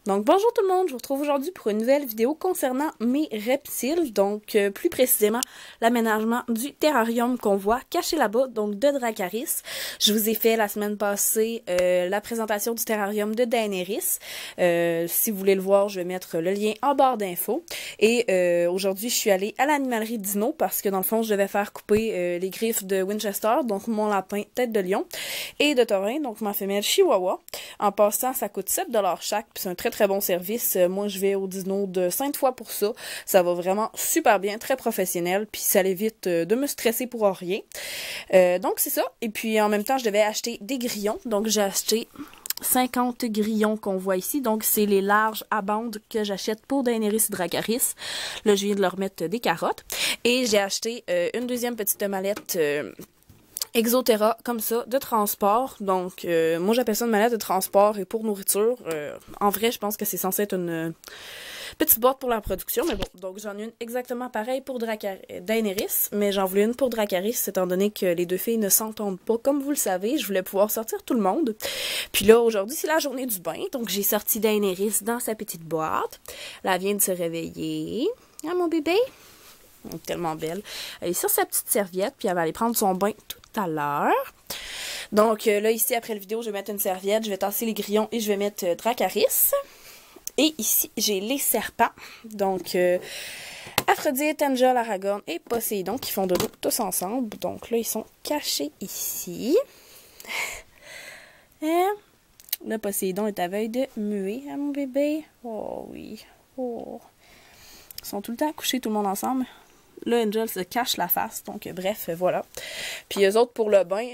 Donc bonjour tout le monde, je vous retrouve aujourd'hui pour une nouvelle vidéo concernant mes reptiles, donc plus précisément l'aménagement du terrarium qu'on voit caché là-bas, donc de Dracarys. Je vous ai fait la semaine passée la présentation du terrarium de Daenerys. Si vous voulez le voir, je vais mettre le lien en barre d'infos. Et aujourd'hui, je suis allée à l'animalerie Dino parce que dans le fond, je devais faire couper les griffes de Winchester, donc mon lapin tête de lion, et de Taurin, donc ma femelle Chihuahua. En passant, ça coûte 7$ chaque, puis c'est un très bon service. Moi, je vais au Dino de 5 fois pour ça. Ça va vraiment super bien, très professionnel, puis ça l'évite de me stresser pour rien. Donc, c'est ça. Et puis, en même temps, je devais acheter des grillons. Donc, j'ai acheté 50 grillons qu'on voit ici. Donc, c'est les larges à bande que j'achète pour Daenerys et Dracarys. Là, je viens de leur mettre des carottes. Et j'ai acheté une deuxième petite mallette Exoterra, comme ça, de transport. Donc, moi, j'appelle ça une mallette de transport et pour nourriture. En vrai, je pense que c'est censé être une petite boîte pour la production, mais bon. Donc, j'en ai une exactement pareille pour Daenerys, mais j'en voulais une pour Dracarys, étant donné que les deux filles ne s'entendent pas. Comme vous le savez, je voulais pouvoir sortir tout le monde. Puis là, aujourd'hui, c'est la journée du bain. Donc, j'ai sorti Daenerys dans sa petite boîte. Là, elle vient de se réveiller. Ah, mon bébé! Elle est tellement belle. Elle est sur sa petite serviette, puis elle va aller prendre son bain tout à l'heure. Donc là, ici, après la vidéo, je vais mettre une serviette, je vais tasser les grillons et je vais mettre Dracarys. Et ici, j'ai les serpents. Donc, Aphrodite, Angel, Aragorn et Poséidon qui font dodo tous ensemble. Donc là, ils sont cachés ici. Et le Poséidon est à veille de muer, hein, mon bébé? Oh oui. Oh. Ils sont tout le temps couchés, tout le monde ensemble. Là, Angel se cache la face, donc bref, voilà. Puis eux autres, pour le bain,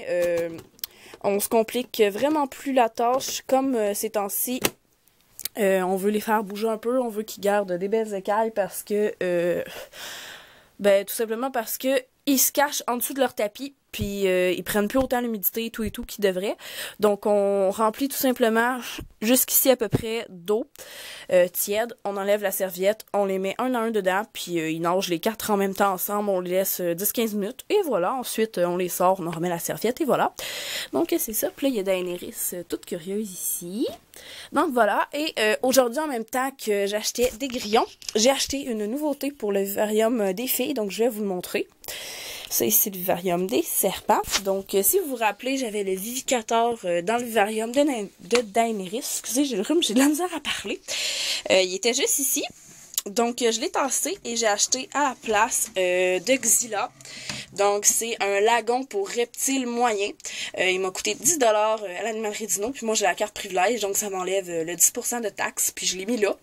on se complique vraiment plus la tâche, comme ces temps-ci. On veut les faire bouger un peu, on veut qu'ils gardent des belles écailles parce que, tout simplement parce que ils se cachent en dessous de leur tapis, puis ils prennent plus autant l'humidité et tout qu'ils devraient. Donc on remplit tout simplement jusqu'ici à peu près d'eau tiède. On enlève la serviette, on les met un à un dedans, puis ils nagent les quatre en même temps ensemble. On les laisse 10-15 minutes et voilà. Ensuite on les sort, on remet la serviette et voilà. Donc c'est ça. Puis là il y a Daenerys toute curieuse ici. Donc voilà. Et aujourd'hui en même temps que j'achetais des grillons, j'ai acheté une nouveauté pour le vivarium des filles. Donc je vais vous le montrer. Ça ici, le vivarium des serpents. Donc, si vous vous rappelez, j'avais le vivicateur dans le vivarium de Daenerys. Excusez, j'ai le rhume, j'ai de la misère à parler. Il était juste ici. Donc, je l'ai tassé et j'ai acheté à la place de Xyla. Donc, c'est un lagon pour reptiles moyens. Il m'a coûté 10$ à l'animalerie Dino. Puis moi, j'ai la carte privilège, donc ça m'enlève le 10% de taxes. Puis je l'ai mis là.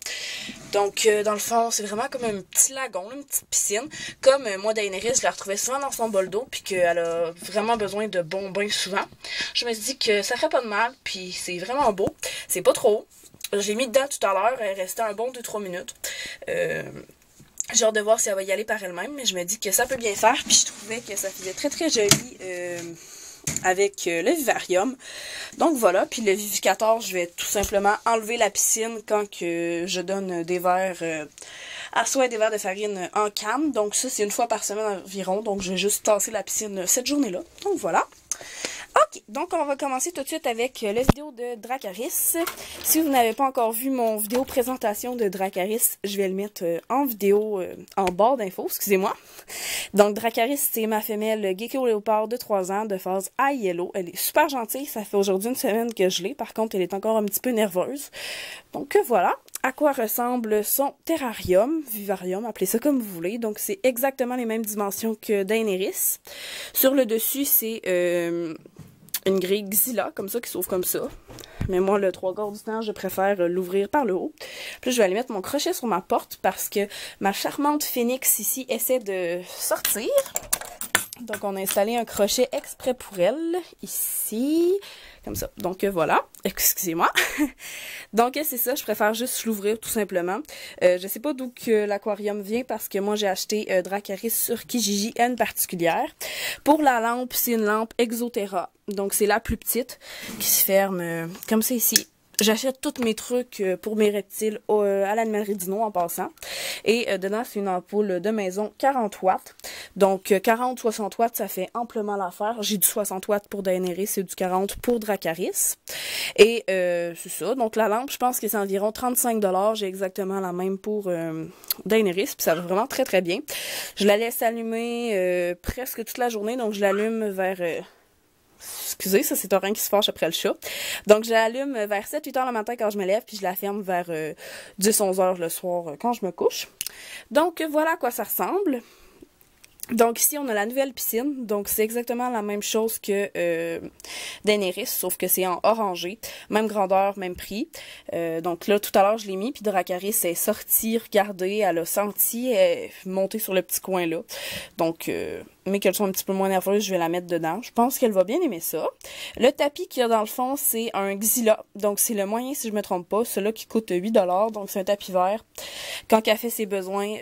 Donc, dans le fond, c'est vraiment comme un petit lagon, une petite piscine. Comme moi, Daenerys, je la retrouvais souvent dans son bol d'eau. Puis qu'elle a vraiment besoin de bons bains souvent. Je me suis dit que ça ferait pas de mal. Puis c'est vraiment beau. C'est pas trop haut. J'ai mis dedans tout à l'heure, elle restait un bon 2-3 minutes. J'ai hâte de voir si elle va y aller par elle-même, mais je me dis que ça peut bien faire. Puis je trouvais que ça faisait très joli avec le vivarium. Donc voilà, puis le vivicateur, je vais tout simplement enlever la piscine quand que je donne des verres à soie et des verres de farine en canne. Donc ça, c'est une fois par semaine environ. Donc je vais juste tasser la piscine cette journée-là. Donc voilà. Ok, donc on va commencer tout de suite avec la vidéo de Dracarys. Si vous n'avez pas encore vu mon vidéo présentation de Dracarys, je vais le mettre en vidéo, en barre d'infos, excusez-moi. Donc Dracarys, c'est ma femelle gecko léopard de 3 ans, de phase high yellow. Elle est super gentille, ça fait aujourd'hui une semaine que je l'ai. Par contre, elle est encore un petit peu nerveuse. Donc voilà. À quoi ressemble son terrarium, vivarium, appelez ça comme vous voulez. Donc c'est exactement les mêmes dimensions que Daenerys. Sur le dessus, c'est une grille Xyla, comme ça, qui s'ouvre comme ça. Mais moi, le 3/4 du temps, je préfère l'ouvrir par le haut. Puis je vais aller mettre mon crochet sur ma porte parce que ma charmante phénix ici essaie de sortir. Donc on a installé un crochet exprès pour elle, ici, comme ça. Donc voilà, excusez-moi. Donc c'est ça, je préfère juste l'ouvrir tout simplement. Je sais pas d'où que l'aquarium vient parce que moi j'ai acheté Dracarys sur Kijiji, une particulière. Pour la lampe, c'est une lampe Exoterra. Donc c'est la plus petite qui se ferme comme ça ici. J'achète tous mes trucs pour mes reptiles à l'animalerie Dino en passant. Et dedans, c'est une ampoule de maison 40 watts. Donc 40-60 watts, ça fait amplement l'affaire. J'ai du 60 watts pour Daenerys et du 40 pour Dracarys. Et c'est ça. Donc la lampe, je pense que c'est environ 35 $. J'ai exactement la même pour Daenerys. Puis ça va vraiment très très bien. Je la laisse allumer presque toute la journée. Donc je l'allume vers... excusez, ça c'est un rein qui se fâche après le chat. Donc je l'allume vers 7-8 heures le matin quand je me lève, puis je la ferme vers 10-11 heures le soir quand je me couche. Donc voilà à quoi ça ressemble. Donc ici on a la nouvelle piscine, donc c'est exactement la même chose que Daenerys, sauf que c'est en orangé, même grandeur, même prix. Donc là tout à l'heure je l'ai mis, puis Dracarys est sortie, regardée, elle a senti, elle est montée sur le petit coin là. Donc mais qu'elle soit un petit peu moins nerveuse, je vais la mettre dedans. Je pense qu'elle va bien aimer ça. Le tapis qu'il y a dans le fond, c'est un Xyla. Donc, c'est le moyen, si je me trompe pas. Celui-là qui coûte 8 $. Donc, c'est un tapis vert. Quand elle fait ses besoins,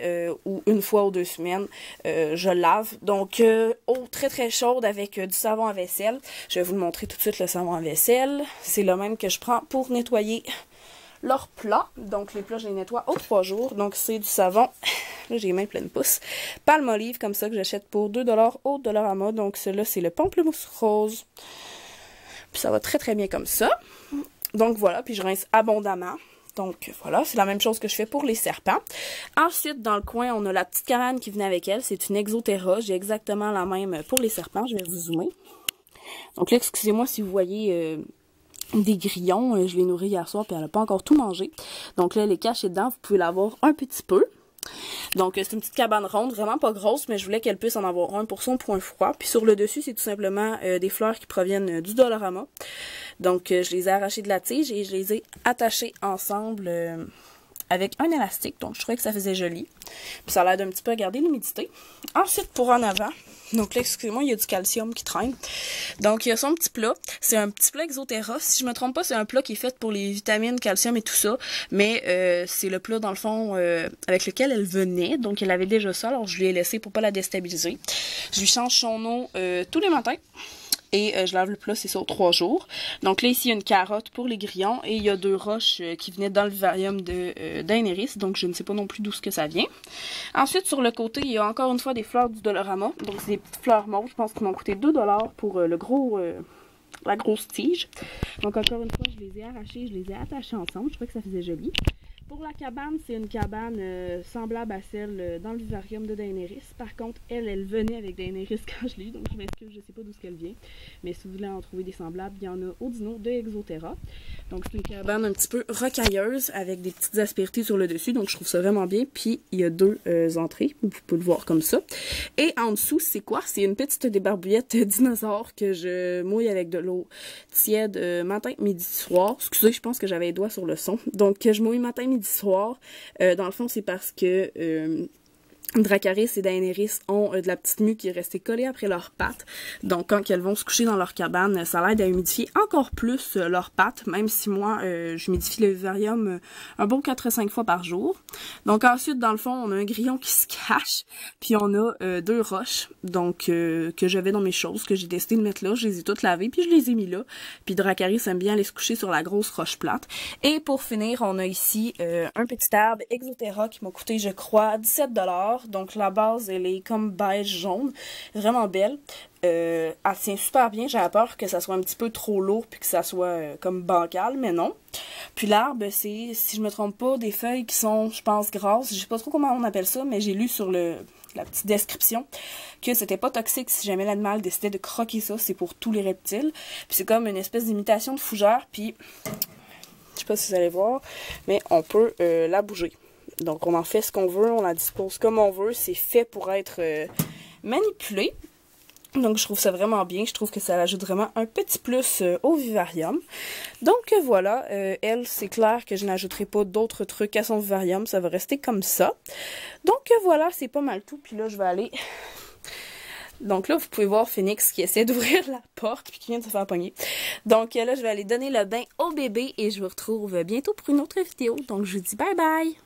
ou une fois ou 2 semaines, je le lave. Donc, eau très très chaude avec du savon à vaisselle. Je vais vous le montrer tout de suite, le savon à vaisselle. C'est le même que je prends pour nettoyer leurs plats. Donc, les plats, je les nettoie aux 3 jours. Donc, c'est du savon. Là, j'ai les mains pleines de pouces. Palmolive, comme ça, que j'achète pour 2 $ au Dollarama. Donc, celui-là, c'est le pamplemousse rose. Puis, ça va très, très bien comme ça. Donc, voilà. Puis, je rince abondamment. Donc, voilà. C'est la même chose que je fais pour les serpents. Ensuite, dans le coin, on a la petite cabane qui venait avec elle. C'est une Exoterra. J'ai exactement la même pour les serpents. Je vais vous zoomer. Donc, là, excusez-moi si vous voyez... des grillons, je l'ai nourri hier soir puis elle n'a pas encore tout mangé. Donc là, elle est cachée dedans, vous pouvez l'avoir un petit peu. Donc c'est une petite cabane ronde, vraiment pas grosse, mais je voulais qu'elle puisse en avoir un pour son point froid. Puis sur le dessus, c'est tout simplement des fleurs qui proviennent du Dollarama. Donc je les ai arrachées de la tige et je les ai attachées ensemble avec un élastique. Donc je trouvais que ça faisait joli. Puis ça a l'air d'un petit peu à garder l'humidité. Ensuite, pour en avant, donc là, excusez-moi, il y a du calcium qui traîne. Donc, il y a son petit plat. C'est un petit plat Exoterra. Si je me trompe pas, c'est un plat qui est fait pour les vitamines, calcium et tout ça. Mais c'est le plat, dans le fond, avec lequel elle venait. Donc, elle avait déjà ça. Alors, je lui ai laissé pour pas la déstabiliser. Je lui change son eau tous les matins. Et je lave le plat, c'est ça, aux 3 jours. Donc là, ici, il y a une carotte pour les grillons. Et il y a 2 roches qui venaient dans le vivarium de Daenerys. Donc, je ne sais pas non plus d'où ce que ça vient. Ensuite, sur le côté, il y a encore une fois des fleurs du Dollarama. Donc, c'est des petites fleurs mauves. Je pense qu'ils m'ont coûté 2 $ pour la grosse tige. Donc, encore une fois, je les ai arrachées, je les ai attachées ensemble. Je trouvais que ça faisait joli. Pour la cabane, c'est une cabane semblable à celle dans le vivarium de Daenerys. Par contre, elle venait avec Daenerys quand je l'ai eu, donc je m'excuse, je sais pas d'où qu'elle vient. Mais si vous voulez en trouver des semblables, il y en a au Dino de Exoterra. Donc c'est une cabane un petit peu rocailleuse avec des petites aspérités sur le dessus, donc je trouve ça vraiment bien. Puis il y a 2 entrées, vous pouvez le voir comme ça. Et en dessous, c'est quoi? C'est une petite débarbouillette dinosaure que je mouille avec de l'eau tiède matin, midi, soir. Excusez, je pense que j'avais les doigts sur le son. Donc je mouille matin, midi, soir. Dans le fond, c'est parce que Dracarys et Daenerys ont de la petite mue qui est restée collée après leurs pattes. Donc, quand elles vont se coucher dans leur cabane, ça l'aide à humidifier encore plus leurs pattes, même si moi, j'humidifie le vivarium un bon 4 à 5 fois par jour. Donc, ensuite, dans le fond, on a un grillon qui se cache, puis on a 2 roches, donc que j'avais dans mes choses, que j'ai décidé de mettre là. Je les ai toutes lavées, puis je les ai mis là. Puis Dracarys aime bien aller se coucher sur la grosse roche plate. Et pour finir, on a ici un petit arbre Exoterra qui m'a coûté, je crois, 17 $. Donc la base, elle est comme beige jaune, vraiment belle. Elle tient super bien, j'avais peur que ça soit un petit peu trop lourd puis que ça soit comme bancal, mais non. Puis l'arbre, c'est, si je me trompe pas, des feuilles qui sont, je pense, grasses. Je sais pas trop comment on appelle ça, mais j'ai lu sur la petite description que c'était pas toxique si jamais l'animal décidait de croquer ça. C'est pour tous les reptiles. Puis c'est comme une espèce d'imitation de fougère, puis je sais pas si vous allez voir, mais on peut la bouger. Donc, on en fait ce qu'on veut, on la dispose comme on veut. C'est fait pour être manipulé. Donc, je trouve ça vraiment bien. Je trouve que ça ajoute vraiment un petit plus au vivarium. Donc, voilà. Elle, c'est clair que je n'ajouterai pas d'autres trucs à son vivarium. Ça va rester comme ça. Donc, voilà, c'est pas mal tout. Puis là, je vais aller... Donc là, vous pouvez voir Phoenix qui essaie d'ouvrir la porte puis qui vient de se faire pogner. Donc là, je vais aller donner le bain au bébé et je vous retrouve bientôt pour une autre vidéo. Donc, je vous dis bye bye!